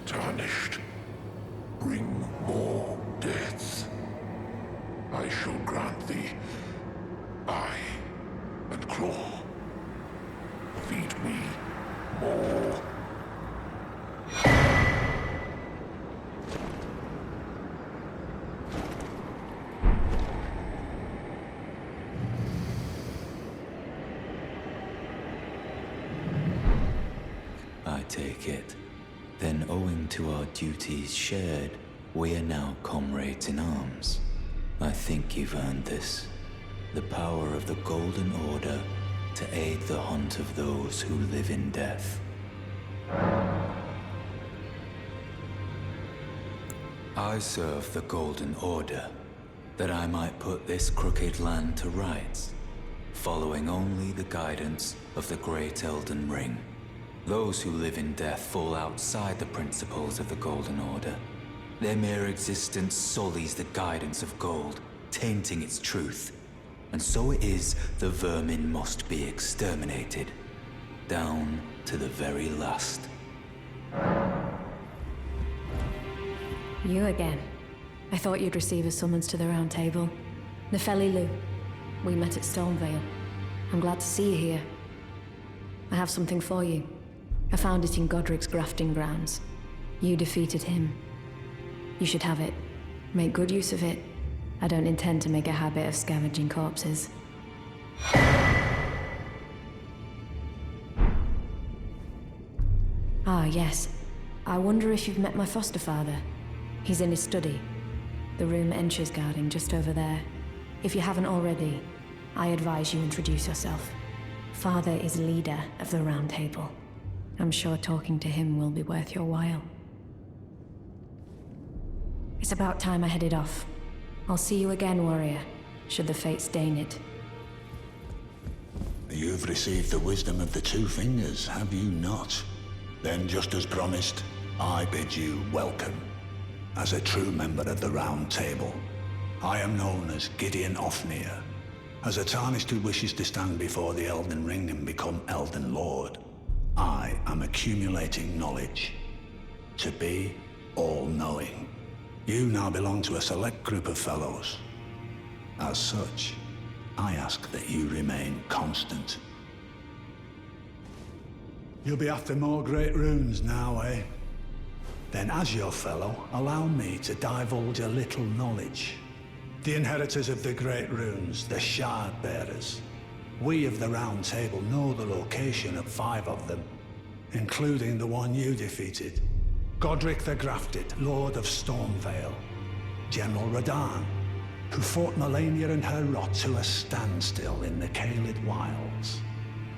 Tarnished, bring more deaths. I shall grant thee eye and claw. Feed me more. I take it. Then, owing to our duties shared, we are now comrades in arms. I think you've earned this. The power of the Golden Order to aid the hunt of those who live in death. I serve the Golden Order, that I might put this crooked land to rights, following only the guidance of the Great Elden Ring. Those who live in death fall outside the principles of the Golden Order. Their mere existence sullies the guidance of gold, tainting its truth. And so it is the vermin must be exterminated, down to the very last. You again. I thought you'd receive a summons to the Round Table. Nepheli Loux. We met at Stormvale. I'm glad to see you here. I have something for you. I found it in Godrick's grafting grounds. You defeated him. You should have it. Make good use of it. I don't intend to make a habit of scavenging corpses. Ah, yes. I wonder if you've met my foster father. He's in his study. The room Ensha's guarding just over there. If you haven't already, I advise you introduce yourself. Father is leader of the Round Table. I'm sure talking to him will be worth your while. It's about time I headed off. I'll see you again, warrior, should the fates deign it. You've received the wisdom of the Two Fingers, have you not? Then, just as promised, I bid you welcome. As a true member of the Round Table, I am known as Gideon Ofnir. As a Tarnished who wishes to stand before the Elden Ring and become Elden Lord, I am accumulating knowledge. To be all-knowing. You now belong to a select group of fellows. As such, I ask that you remain constant. You'll be after more great runes now, eh? Then as your fellow, allow me to divulge a little knowledge. The inheritors of the great runes, the Shard Bearers. We of the Round Table know the location of 5 of them, including the one you defeated. Godrick the Grafted, Lord of Stormvale. General Radahn, who fought Malenia and her rot to a standstill in the Caelid Wilds.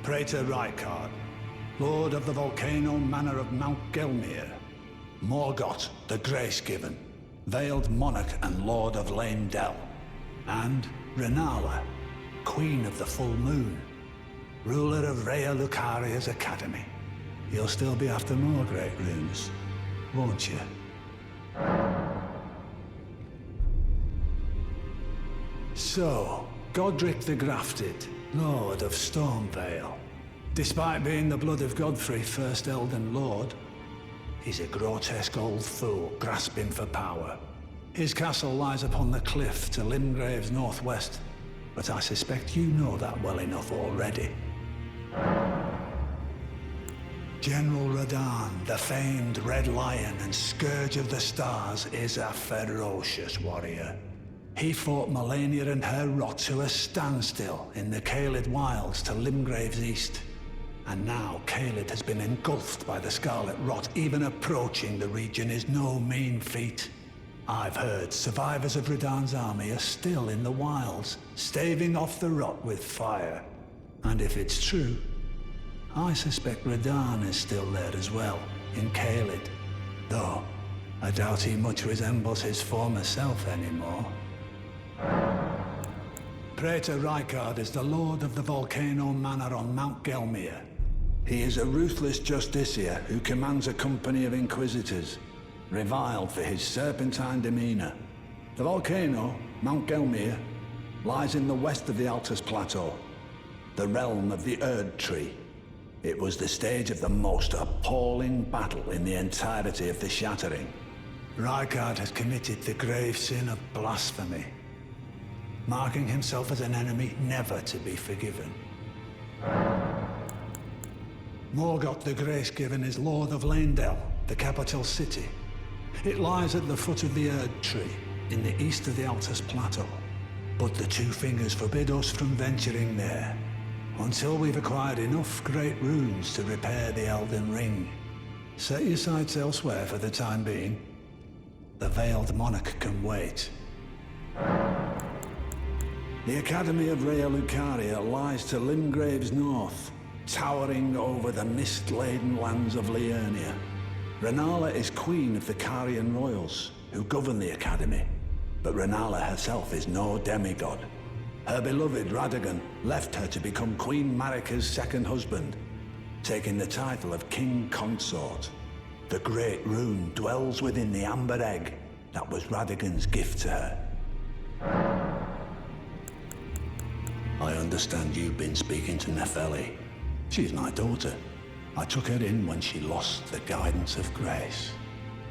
Praetor Rykard, Lord of the Volcano Manor of Mount Gelmir. Morgott, the Grace-Given, Veiled Monarch and Lord of Lame Dell. And Rennala, Queen of the Full Moon, ruler of Raya Lucaria's Academy. You'll still be after more great runes, won't you? So, Godrick the Grafted, Lord of Stormvale. Despite being the blood of Godfrey, first Elden Lord, he's a grotesque old fool grasping for power. His castle lies upon the cliff to Limgrave's northwest, but I suspect you know that well enough already. General Radahn, the famed Red Lion and Scourge of the Stars, is a ferocious warrior. He fought Malenia and her rot to a standstill in the Caelid Wilds to Limgrave's east. And now Caelid has been engulfed by the Scarlet Rot. Even approaching the region is no mean feat. I've heard survivors of Radahn's army are still in the wilds, staving off the rot with fire. And if it's true, I suspect Radahn is still there as well, in Caelid. Though, I doubt he much resembles his former self anymore. Praetor Rykard is the Lord of the Volcano Manor on Mount Gelmir. He is a ruthless justiciar who commands a company of inquisitors, reviled for his serpentine demeanor. The volcano, Mount Gelmir, lies in the west of the Altus Plateau. the realm of the Erd Tree. It was the stage of the most appalling battle in the entirety of the Shattering. Rykard has committed the grave sin of blasphemy, marking himself as an enemy never to be forgiven. Morgoth the Grace-Given is Lord of Leyndell, the capital city. It lies at the foot of the Erd Tree, in the east of the Altus Plateau. But the Two Fingers forbid us from venturing there, until we've acquired enough great runes to repair the Elden Ring. Set your sights elsewhere for the time being. The Veiled Monarch can wait. The Academy of Raya Lucaria lies to Limgrave's north, towering over the mist-laden lands of Liurnia. Rennala is queen of the Carian royals, who govern the Academy, but Rennala herself is no demigod. Her beloved Radagon left her to become Queen Marika's second husband, taking the title of King Consort. The Great Rune dwells within the amber egg that was Radagon's gift to her. I understand you've been speaking to Nepheli. She's my daughter. I took her in when she lost the guidance of grace.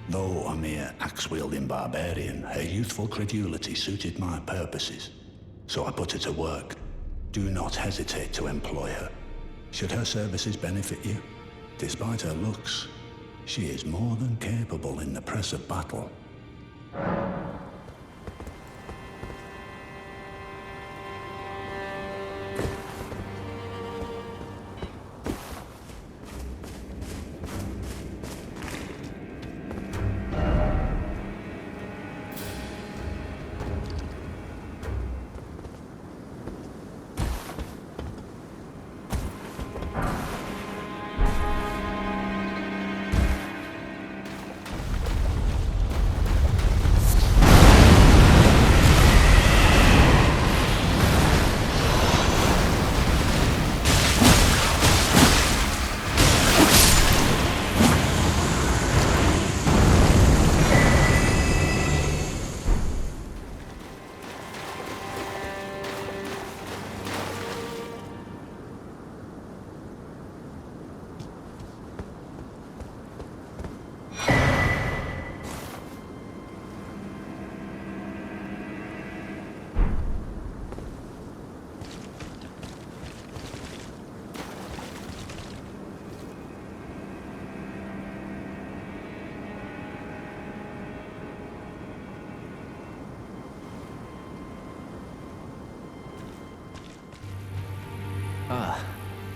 Though a mere axe-wielding barbarian, her youthful credulity suited my purposes. So I put her to work. Do not hesitate to employ her. Should her services benefit you, despite her looks, she is more than capable in the press of battle.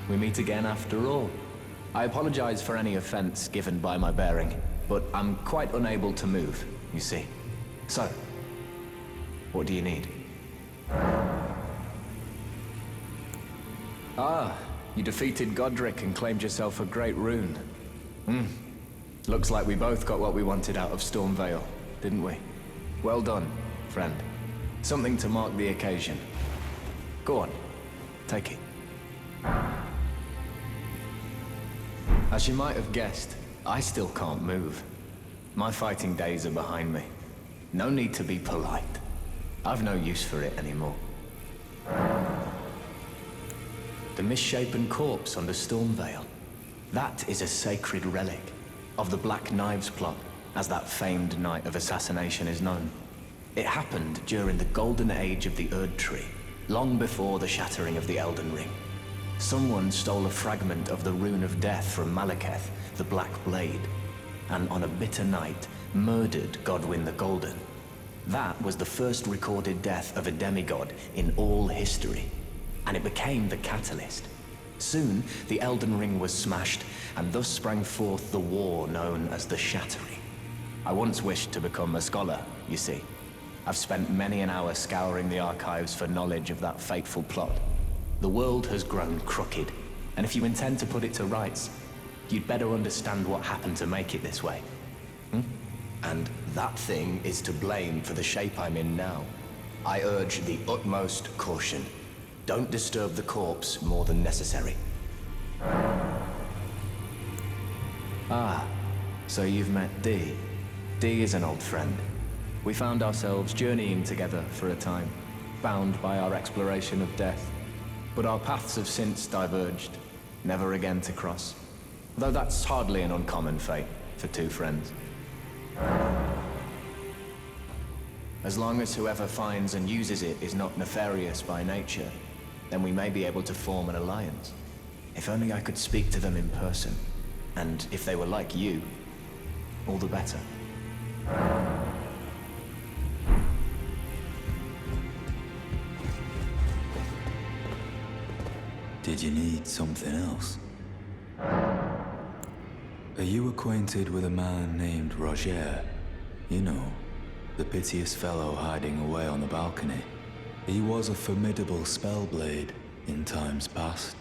We meet again after all. I apologize for any offense given by my bearing, but I'm quite unable to move, you see. So, what do you need? Ah, you defeated Godrick and claimed yourself a great rune. Looks like we both got what we wanted out of Stormveil, didn't we? Well done, friend. Something to mark the occasion. Go on, take it. As you might have guessed, I still can't move. My fighting days are behind me. No need to be polite. I've no use for it anymore. The misshapen corpse under Stormveil. That is a sacred relic of the Black Knives plot, as that famed night of assassination is known. It happened during the golden age of the Erd Tree, long before the shattering of the Elden Ring. Someone stole a fragment of the Rune of Death from Malekith, the Black Blaidd, and on a bitter night, murdered Godwyn the Golden. That was the first recorded death of a demigod in all history, and it became the catalyst. Soon, the Elden Ring was smashed, and thus sprang forth the war known as the Shattering. I once wished to become a scholar, you see. I've spent many an hour scouring the archives for knowledge of that fateful plot. The world has grown crooked, and if you intend to put it to rights, you'd better understand what happened to make it this way. And that thing is to blame for the shape I'm in now. I urge the utmost caution. Don't disturb the corpse more than necessary. Ah, so you've met Dee. Dee is an old friend. We found ourselves journeying together for a time, bound by our exploration of death. but our paths have since diverged, never again to cross. Though that's hardly an uncommon fate for two friends. As long as whoever finds and uses it is not nefarious by nature, then we may be able to form an alliance. If only I could speak to them in person. And if they were like you, all the better. Did you need something else? Are you acquainted with a man named Rogier? You know, the piteous fellow hiding away on the balcony. He was a formidable spellblade in times past.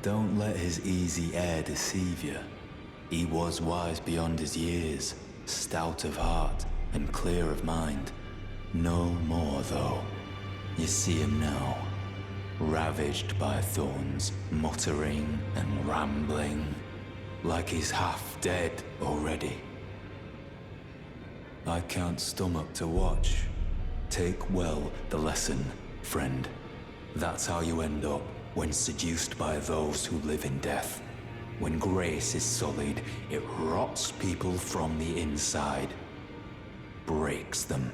Don't let his easy air deceive you. He was wise beyond his years, stout of heart and clear of mind. No more, though. You see him now, ravaged by thorns, muttering and rambling, like he's half dead already. I can't stomach to watch. Take well the lesson, friend. That's how you end up when seduced by those who live in death. When grace is sullied, it rots people from the inside. Breaks them.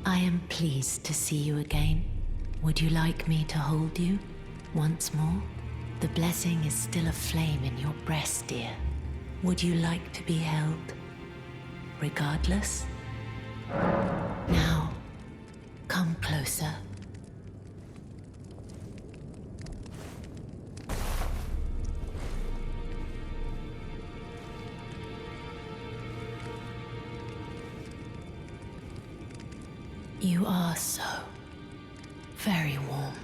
I am pleased to see you again. Would you like me to hold you once more? The blessing is still aflame in your breast, dear. Would you like to be held, regardless? Now, come closer. You are so very warm.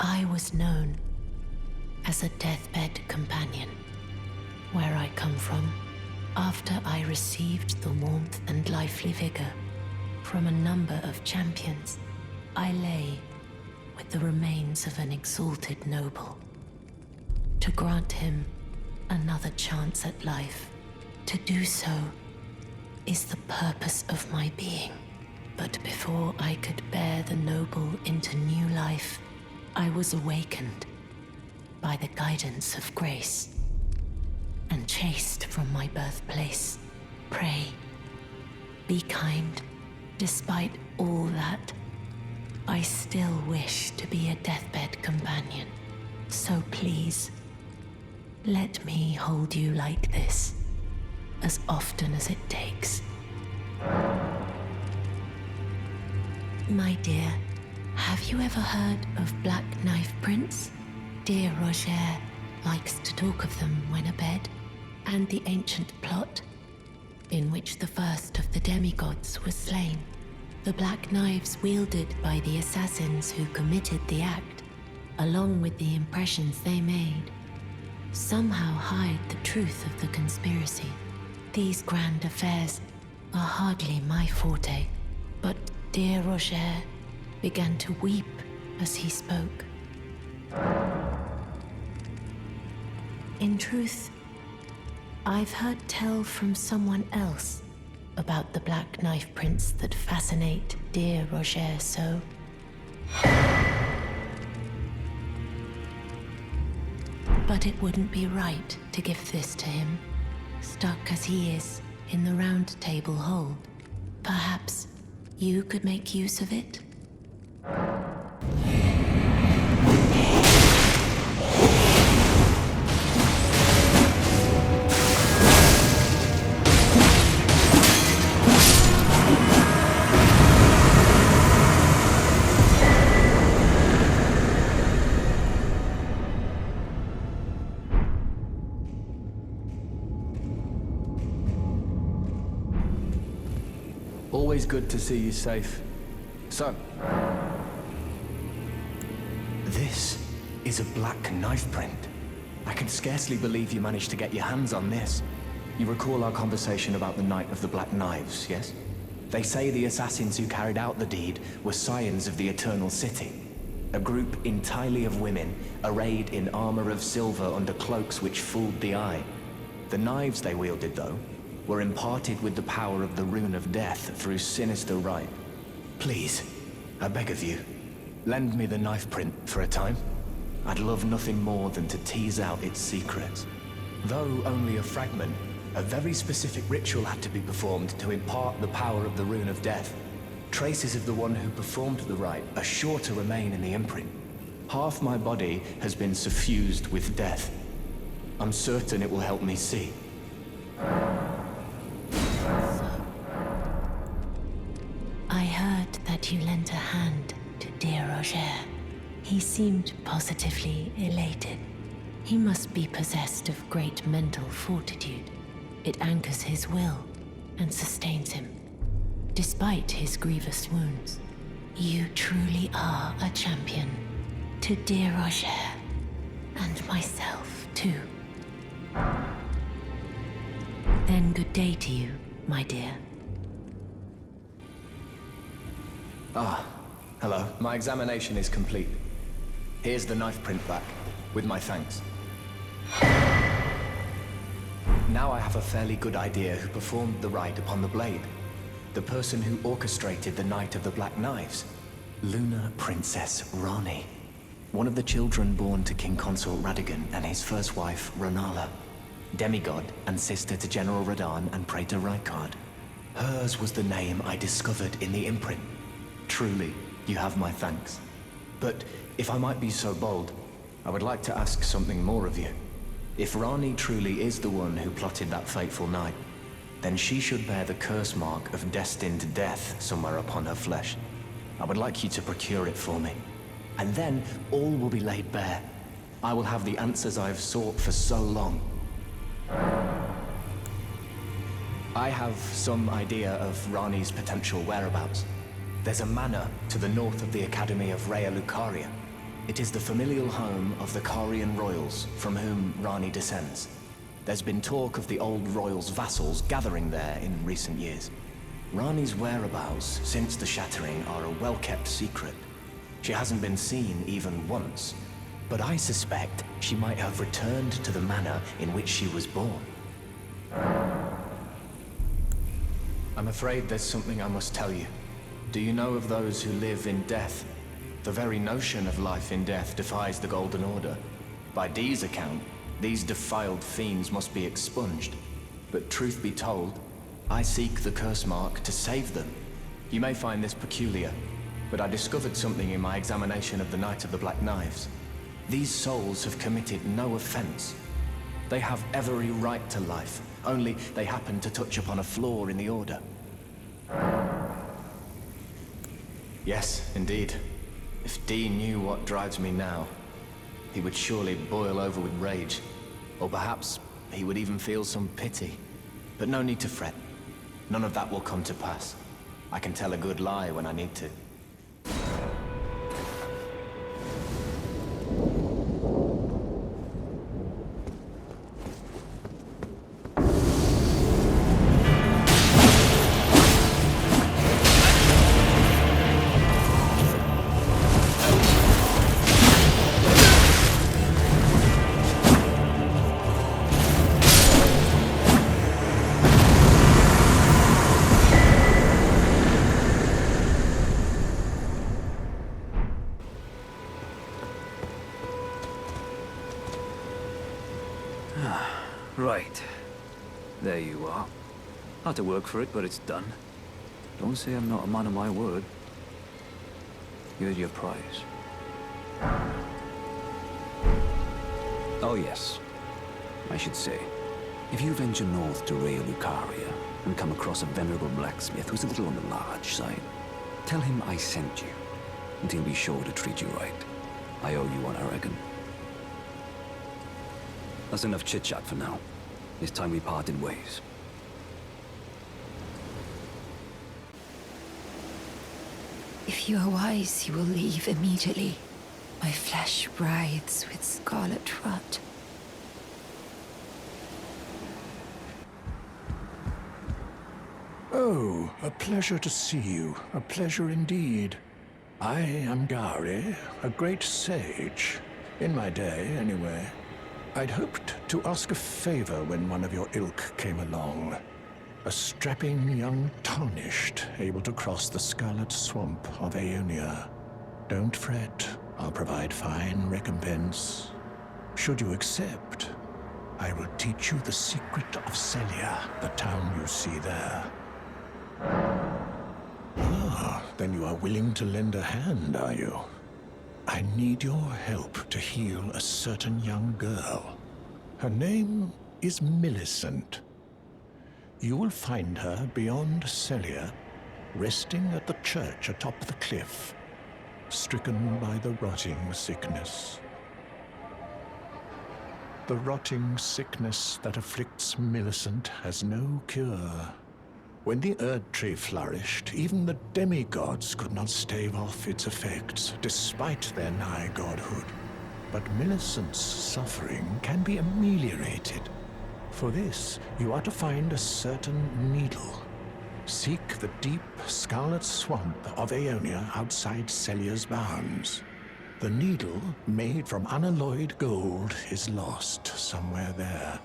I was known as a deathbed companion where I come from. After I received the warmth and lively vigor from a number of champions, I lay with the remains of an exalted noble. To grant him another chance at life, to do so is the purpose of my being. But before I could bear the noble into new life, I was awakened by the guidance of grace and chased from my birthplace. Pray, be kind. Despite all that, I still wish to be a deathbed companion. So please, let me hold you like this, as often as it takes. My dear, have you ever heard of Black Knife Prince? Dear Rogier likes to talk of them when abed, and the ancient plot in which the first of the demigods was slain. The black knives wielded by the assassins who committed the act, along with the impressions they made, somehow hide the truth of the conspiracy. These grand affairs are hardly my forte, but dear Rogier began to weep as he spoke. In truth, I've heard tell from someone else about the Black Knife Prince that fascinate dear Rogier so. But it wouldn't be right to give this to him, stuck as he is in the Round Table hold. Perhaps you could make use of it? Always good to see you safe. So, this is a black knife print. I can scarcely believe you managed to get your hands on this. You recall our conversation about the Night of the Black Knives, yes? They say the assassins who carried out the deed were scions of the Eternal City. A group entirely of women, arrayed in armor of silver under cloaks which fooled the eye. The knives they wielded, though, were imparted with the power of the Rune of Death through sinister rite. Please, I beg of you, lend me the knife print for a time. I'd love nothing more than to tease out its secrets. Though only a fragment, a very specific ritual had to be performed to impart the power of the Rune of Death. Traces of the one who performed the rite are sure to remain in the imprint. Half my body has been suffused with death. I'm certain it will help me see. I heard that you lent a hand to dear Rogier. He seemed positively elated. He must be possessed of great mental fortitude. It anchors his will and sustains him, despite his grievous wounds. You truly are a champion. To dear Rogier, and myself, too. Then good day to you, my dear. Ah, hello. My examination is complete. Here's the knife print back, with my thanks. Now I have a fairly good idea who performed the rite upon the Blaidd. The person who orchestrated the Night of the Black Knives. Lunar Princess Rani. One of the children born to King Consort Radagon and his first wife, Rennala. Demigod and sister to General Radahn and Praetor Rykard. Hers was the name I discovered in the imprint. Truly, you have my thanks. But if I might be so bold, I would like to ask something more of you. If Rani truly is the one who plotted that fateful night, then she should bear the curse mark of destined death somewhere upon her flesh. I would like you to procure it for me. And then all will be laid bare. I will have the answers I have sought for so long. I have some idea of Rani's potential whereabouts. There's a manor to the north of the Academy of Raya Lucaria. It is the familial home of the Carian royals from whom Rani descends. There's been talk of the old royals' vassals gathering there in recent years. Rani's whereabouts since the Shattering are a well-kept secret. She hasn't been seen even once, but I suspect she might have returned to the manor in which she was born. I'm afraid there's something I must tell you. Do you know of those who live in death? The very notion of life in death defies the Golden Order. By Dee's account, these defiled fiends must be expunged. But truth be told, I seek the curse mark to save them. You may find this peculiar, but I discovered something in my examination of the Night of the Black Knives. These souls have committed no offense. They have every right to life, only they happen to touch upon a flaw in the Order. Yes, indeed. If Dee knew what drives me now, he would surely boil over with rage. Or perhaps he would even feel some pity. But no need to fret. None of that will come to pass. I can tell a good lie when I need to. Right. There you are. Had to work for it, but it's done. Don't say I'm not a man of my word. Here's your prize. Oh yes. I should say, if you venture north to Raya Lucaria and come across a venerable blacksmith who's a little on the large side, tell him I sent you, and he'll be sure to treat you right. I owe you one, I reckon. That's enough chit-chat for now. It's time we parted ways. If you are wise, you will leave immediately. My flesh writhes with scarlet rot. Oh, a pleasure to see you. A pleasure indeed. I am Gowry, a great sage. In my day, anyway. I'd hoped to ask a favor when one of your ilk came along. A strapping young tarnished, able to cross the scarlet swamp of Aeonia. Don't fret, I'll provide fine recompense. Should you accept, I will teach you the secret of Celia, the town you see there. Ah, then you are willing to lend a hand, are you? I need your help to heal a certain young girl. Her name is Millicent. You will find her beyond Celia, resting at the church atop the cliff, stricken by the rotting sickness. The rotting sickness that afflicts Millicent has no cure. When the Erd Tree flourished, even the demigods could not stave off its effects, despite their nigh godhood. But Millicent's suffering can be ameliorated. For this, you are to find a certain needle. Seek the deep, scarlet swamp of Aeonia outside Celia's bounds. The needle, made from unalloyed gold, is lost somewhere there.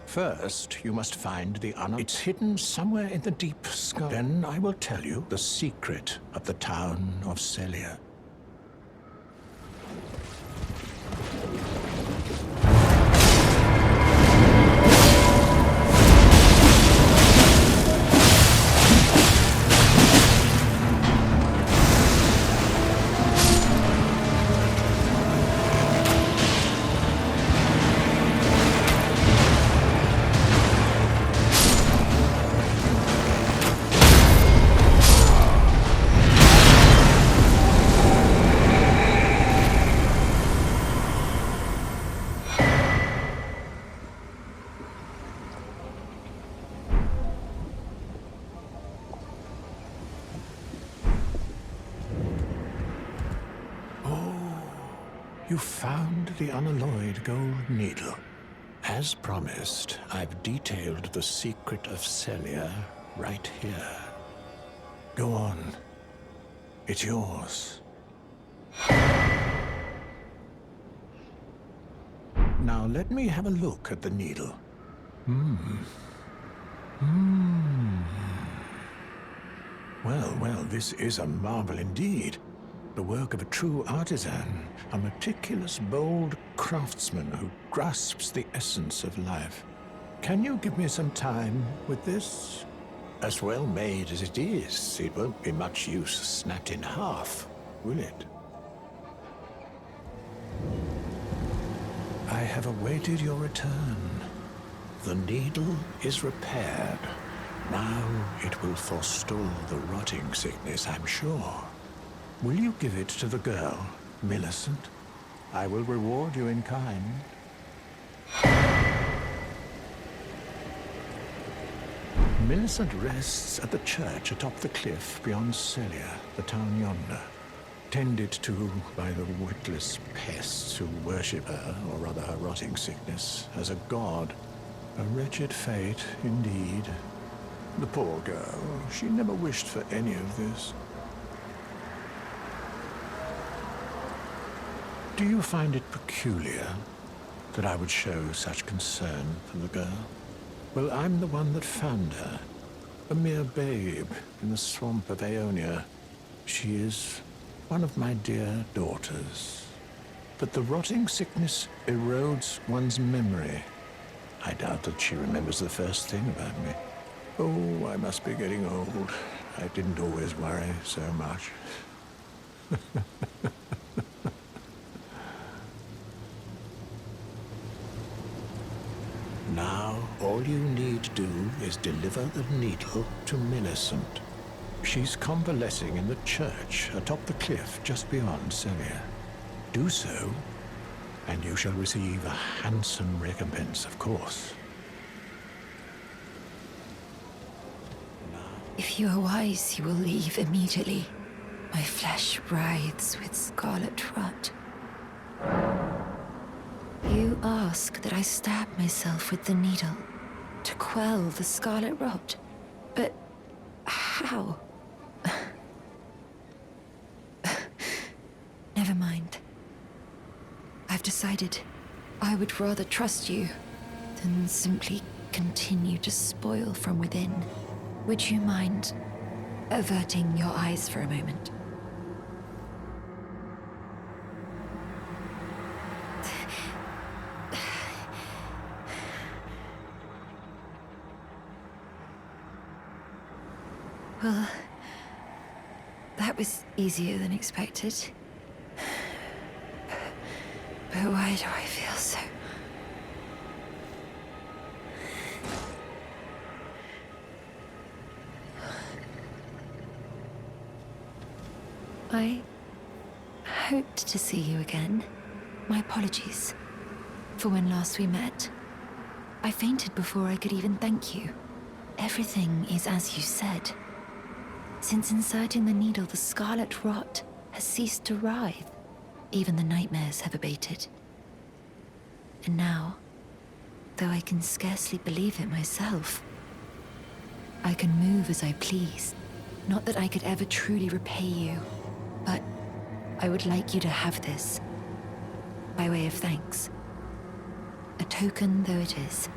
First, you must find the It's hidden somewhere in the deep sky. Then I will tell you the secret of the town of Celia. You found the unalloyed gold needle. As promised, I've detailed the secret of Celia right here. Go on. It's yours. Now let me have a look at the needle. Well, this is a marvel indeed. The work of a true artisan, a meticulous, bold craftsman who grasps the essence of life. Can you give me some time with this? As well made as it is, it won't be much use snapped in half, will it? I have awaited your return. The needle is repaired. Now it will forestall the rotting sickness, I'm sure. Will you give it to the girl, Millicent? I will reward you in kind. Millicent rests at the church atop the cliff beyond Celia, the town yonder, tended to by the witless pests who worship her, or rather her rotting sickness, as a god. A wretched fate, indeed. The poor girl, she never wished for any of this. Do you find it peculiar that I would show such concern for the girl? Well, I'm the one that found her, a mere babe in the swamp of Aeonia. She is one of my dear daughters. But the rotting sickness erodes one's memory. I doubt that she remembers the first thing about me. Oh, I must be getting old. I didn't always worry so much. Now, all you need to do is deliver the needle to Millicent. She's convalescing in the church atop the cliff just beyond Celia. Do so, and you shall receive a handsome recompense, of course. If you are wise, you will leave immediately. My flesh writhes with scarlet rot. You ask that I stab myself with the needle to quell the scarlet rot. But how? Never mind. I've decided I would rather trust you than simply continue to spoil from within. Would you mind averting your eyes for a moment? Well, that was easier than expected. But why do I feel so... I hoped to see you again. My apologies for when last we met. I fainted before I could even thank you. Everything is as you said. Since inserting the needle, the scarlet rot has ceased to writhe. Even the nightmares have abated. And now, though I can scarcely believe it myself, I can move as I please. Not that I could ever truly repay you, but I would like you to have this, by way of thanks. A token though it is.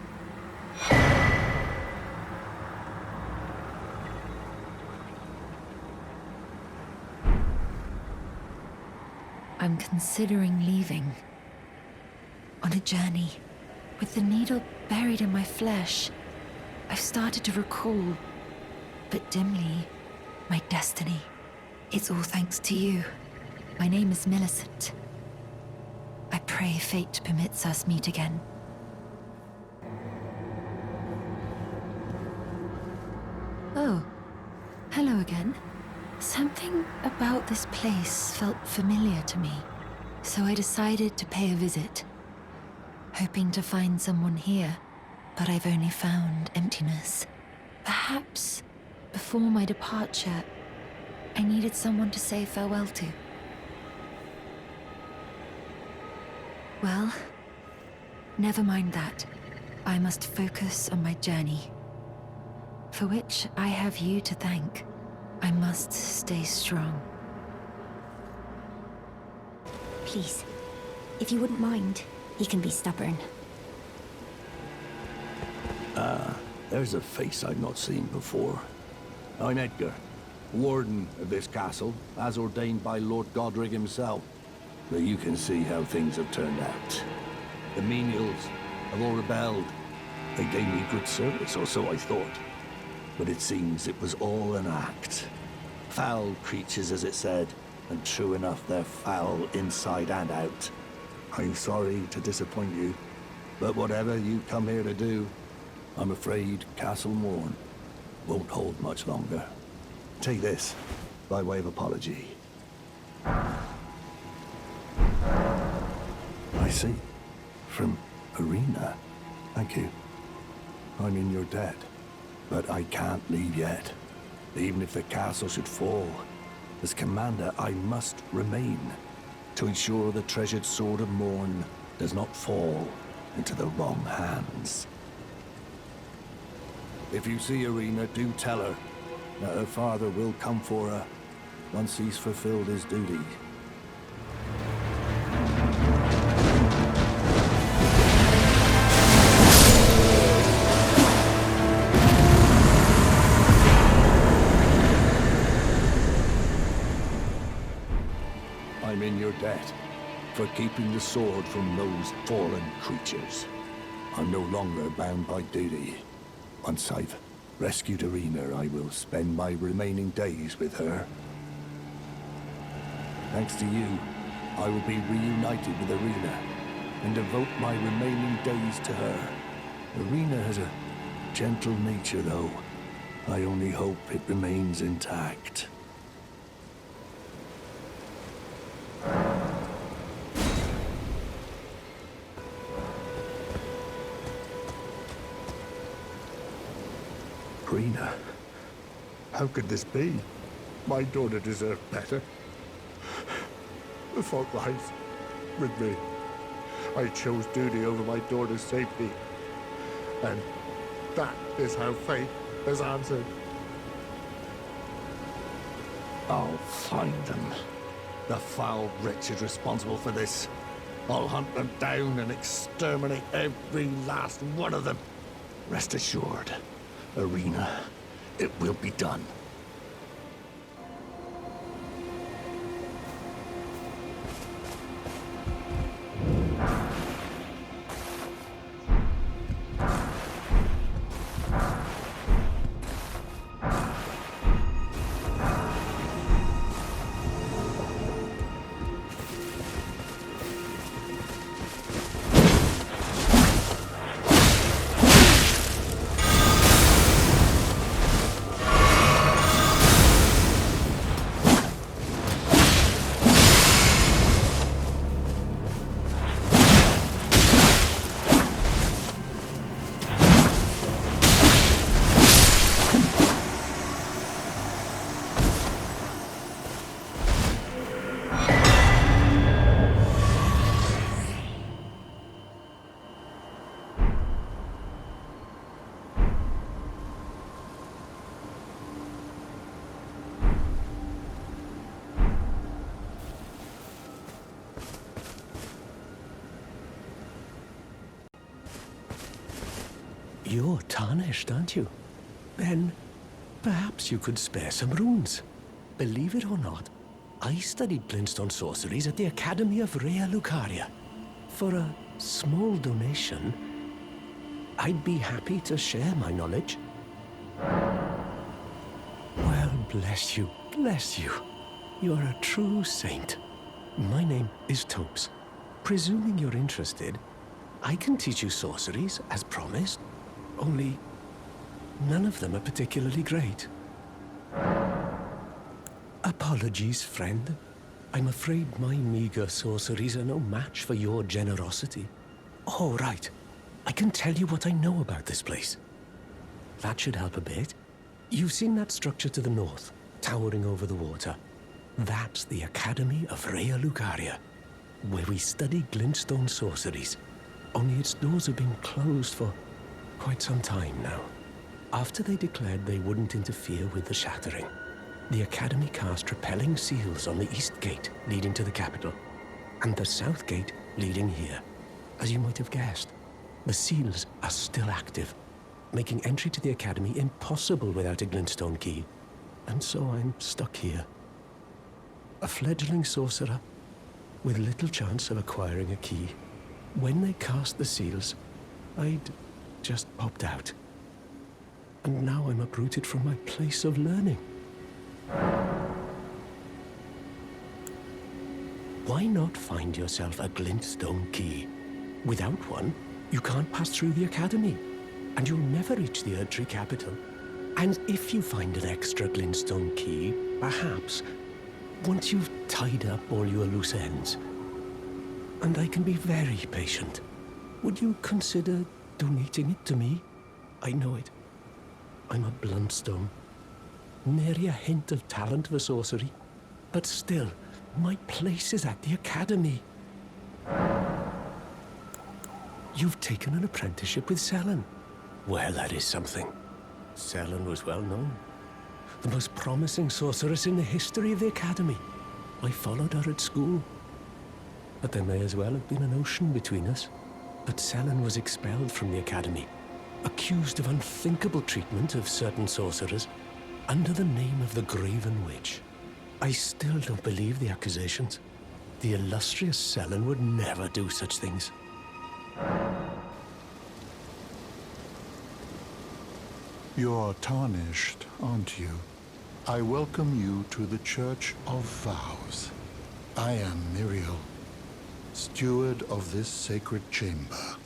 I'm considering leaving. On a journey. With the needle buried in my flesh, I've started to recall, but dimly, my destiny. It's all thanks to you. My name is Millicent. I pray fate permits us meet again. Oh, hello again. Something about this place felt familiar to me, so I decided to pay a visit. Hoping to find someone here, but I've only found emptiness. Perhaps, before my departure, I needed someone to say farewell to. Well, never mind that. I must focus on my journey, for which I have you to thank. I must stay strong. Please, if you wouldn't mind, he can be stubborn. There's a face I've not seen before. I'm Edgar, warden of this castle, as ordained by Lord Godrick himself. But you can see how things have turned out. The menials have all rebelled. They gave me good service, or so I thought. But it seems it was all an act. Foul creatures, as it said, and true enough, they're foul inside and out. I'm sorry to disappoint you, but whatever you come here to do, I'm afraid Castle Morn won't hold much longer. Take this, by way of apology. I see. From Irina. Thank you. I'm in your debt, but I can't leave yet. Even if the castle should fall, as commander, I must remain to ensure the treasured Sword of Morn does not fall into the wrong hands. If you see Irina, do tell her that her father will come for her once he's fulfilled his duty. I'm in your debt for keeping the sword from those fallen creatures. I'm no longer bound by duty. Once I've rescued Irina, I will spend my remaining days with her. Thanks to you, I will be reunited with Irina and devote my remaining days to her. Irina has a gentle nature, though. I only hope it remains intact. Irina, how could this be? My daughter deserved better. The fault lies with me. I chose duty over my daughter's safety. And that is how fate has answered. I'll find them. The foul wretches responsible for this. I'll hunt them down and exterminate every last one of them. Rest assured, Irina, it will be done. You're tarnished, aren't you? Then, perhaps you could spare some runes. Believe it or not, I studied glintstone sorceries at the Academy of Raya Lucaria. For a small donation, I'd be happy to share my knowledge. Well, bless you, bless you. You're a true saint. My name is Topes. Presuming you're interested, I can teach you sorceries, as promised. Only, none of them are particularly great. Apologies, friend. I'm afraid my meager sorceries are no match for your generosity. Oh, right. I can tell you what I know about this place. That should help a bit. You've seen that structure to the north, towering over the water. That's the Academy of Raya Lucaria, where we study glintstone sorceries. Only its doors have been closed for quite some time now. After they declared they wouldn't interfere with the shattering, the Academy cast repelling seals on the east gate leading to the capital, and the south gate leading here. As you might have guessed, the seals are still active, making entry to the Academy impossible without a glintstone key. And so I'm stuck here. A fledgling sorcerer with little chance of acquiring a key. When they cast the seals, I'd just popped out. And now I'm uprooted from my place of learning. Why not find yourself a glintstone key? Without one, you can't pass through the Academy, and you'll never reach the Erdtree capital. And if you find an extra glintstone key, perhaps, once you've tied up all your loose ends, and I can be very patient, would you consider donating it to me? I know it. I'm a bluntstone. Nary a hint of talent for sorcery. But still, my place is at the Academy. You've taken an apprenticeship with Sellen. Well, that is something. Sellen was well known. The most promising sorceress in the history of the Academy. I followed her at school. But there may as well have been an ocean between us. But Sellen was expelled from the Academy, accused of unthinkable treatment of certain sorcerers, under the name of the Graven Witch. I still don't believe the accusations. The illustrious Sellen would never do such things. You're tarnished, aren't you? I welcome you to the Church of Vows. I am Miriel, steward of this sacred chamber.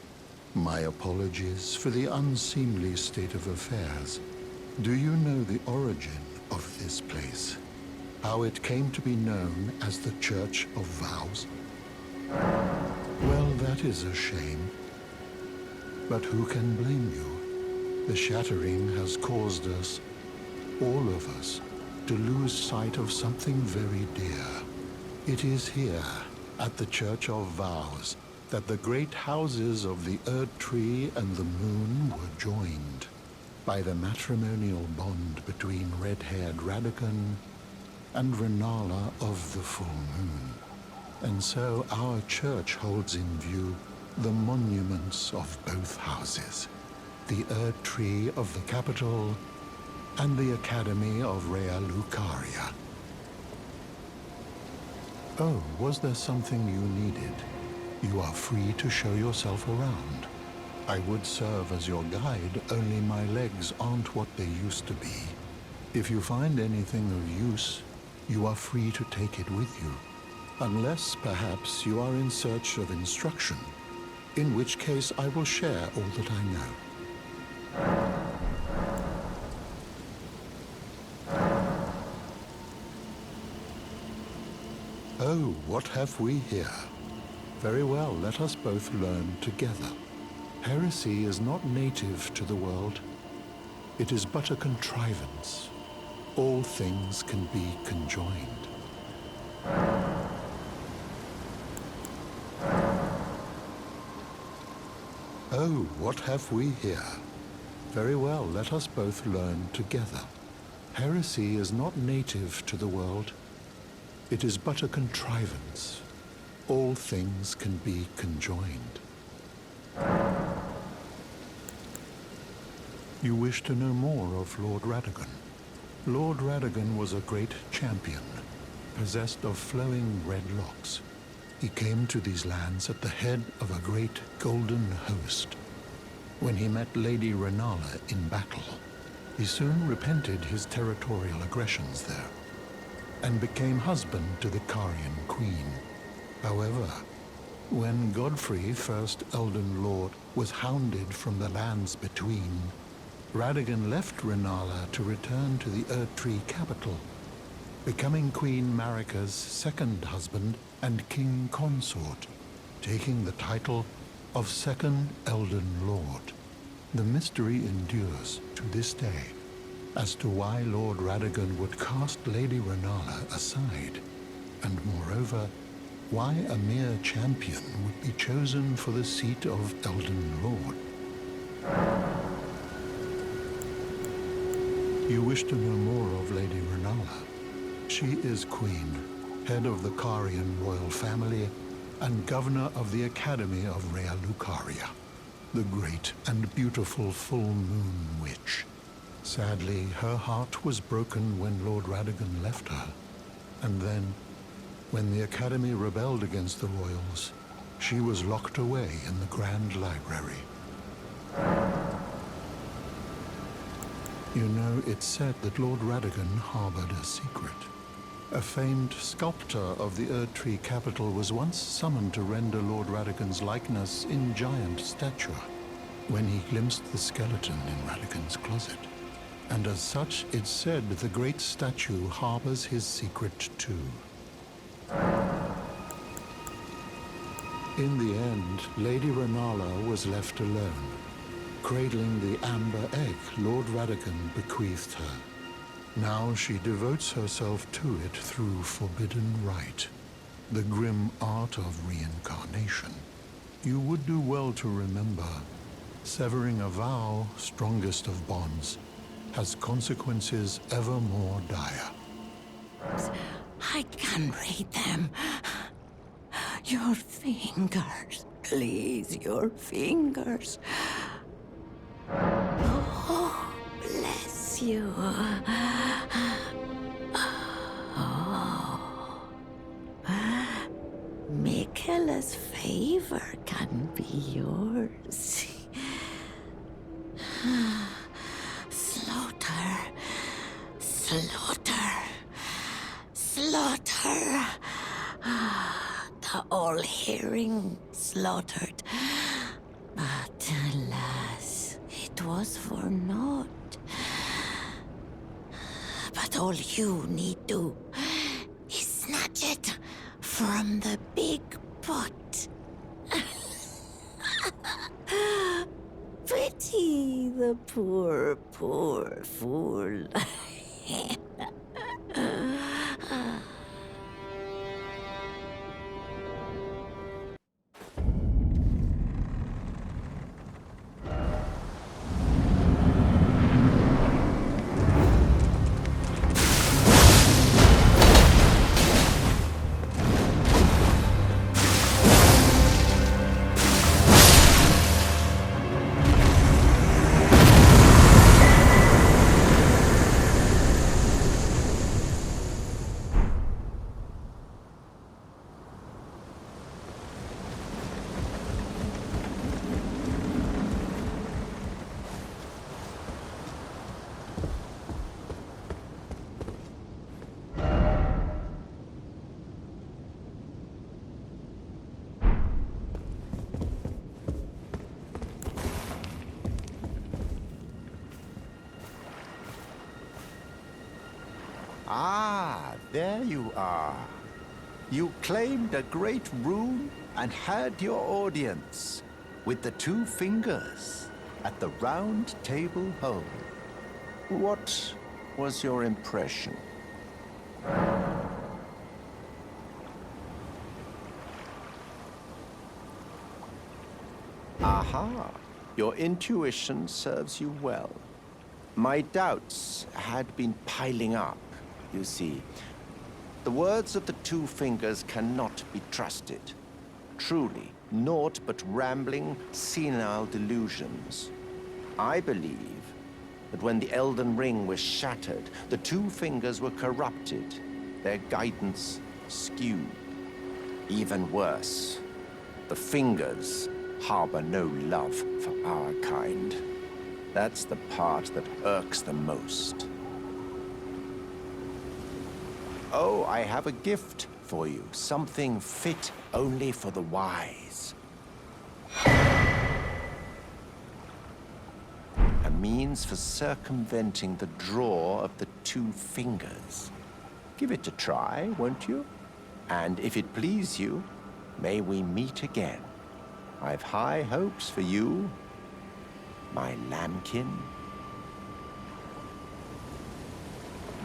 My apologies for the unseemly state of affairs. Do you know the origin of this place? How it came to be known as the Church of Vows? Well, that is a shame. But who can blame you? The shattering has caused us, all of us, to lose sight of something very dear. It is here, at the Church of Vows, that the great houses of the Erdtree and the Moon were joined by the matrimonial bond between red-haired Radagon and Rennala of the Full Moon. And so our church holds in view the monuments of both houses. the Erd Tree of the capital, and the Academy of Raya Lucaria. Oh, was there something you needed? You are free to show yourself around. I would serve as your guide, only my legs aren't what they used to be. If you find anything of use, you are free to take it with you. Unless, perhaps, you are in search of instruction, in which case I will share all that I know. Oh, what have we here? Very well, let us both learn together. Heresy is not native to the world. It is but a contrivance. All things can be conjoined. Oh, what have we here? Very well, let us both learn together. Heresy is not native to the world. It is but a contrivance. All things can be conjoined. You wish to know more of Lord Radagon. Lord Radagon was a great champion, possessed of flowing red locks. He came to these lands at the head of a great golden host. When he met Lady Rennala in battle, he soon repented his territorial aggressions there, and became husband to the Carian queen. However, when Godfrey, first Elden Lord, was hounded from the lands between, Radagon left Rennala to return to the Erd Tree capital, becoming Queen Marika's second husband and king consort, taking the title of Second Elden Lord. The mystery endures to this day as to why Lord Radagon would cast Lady Rennala aside, and moreover, why a mere champion would be chosen for the seat of Elden Lord. You wish to know more of Lady Rennala. She is queen, head of the Carian royal family, and governor of the Academy of Raya Lucaria, the great and beautiful full moon witch. Sadly, her heart was broken when Lord Radagon left her, and then, when the Academy rebelled against the royals, she was locked away in the Grand Library. You know, it's said that Lord Radagon harbored a secret. A famed sculptor of the Erd Tree capital was once summoned to render Lord Radagon's likeness in giant stature, when he glimpsed the skeleton in Radagon's closet. And as such, it's said the great statue harbors his secret too. In the end, Lady Rennala was left alone, cradling the amber egg Lord Radagon bequeathed her. Now she devotes herself to it through forbidden rite, the grim art of reincarnation. You would do well to remember, severing a vow, strongest of bonds, has consequences ever more dire. I can read them. Your fingers, please, your fingers. Oh, bless you. Oh. Miquella's favor can be yours. Slaughter. Slaughter. Slaughter. The all-hearing slaughtered. But alas, it was for naught. But all you need do is snatch it from the big pot. Pity the poor, poor fool. Ah, there you are. You claimed a great rune and had your audience with the two fingers at the round table home. What was your impression? Aha, your intuition serves you well. My doubts had been piling up, you see. The words of the two fingers cannot be trusted. Truly, naught but rambling, senile delusions. I believe that when the Elden Ring was shattered, the two fingers were corrupted, their guidance skewed. Even worse, the fingers harbor no love for our kind. That's the part that irks the most. Oh, I have a gift for you. Something fit only for the wise. A means for circumventing the draw of the two fingers. Give it a try, won't you? And if it please you, may we meet again. I've high hopes for you, my lambkin.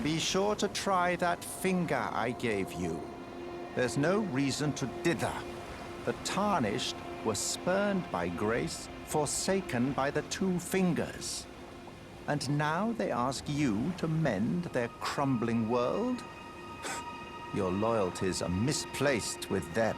Be sure to try that finger I gave you. There's no reason to dither. The tarnished were spurned by grace, forsaken by the two fingers. And now they ask you to mend their crumbling world? Your loyalties are misplaced with them.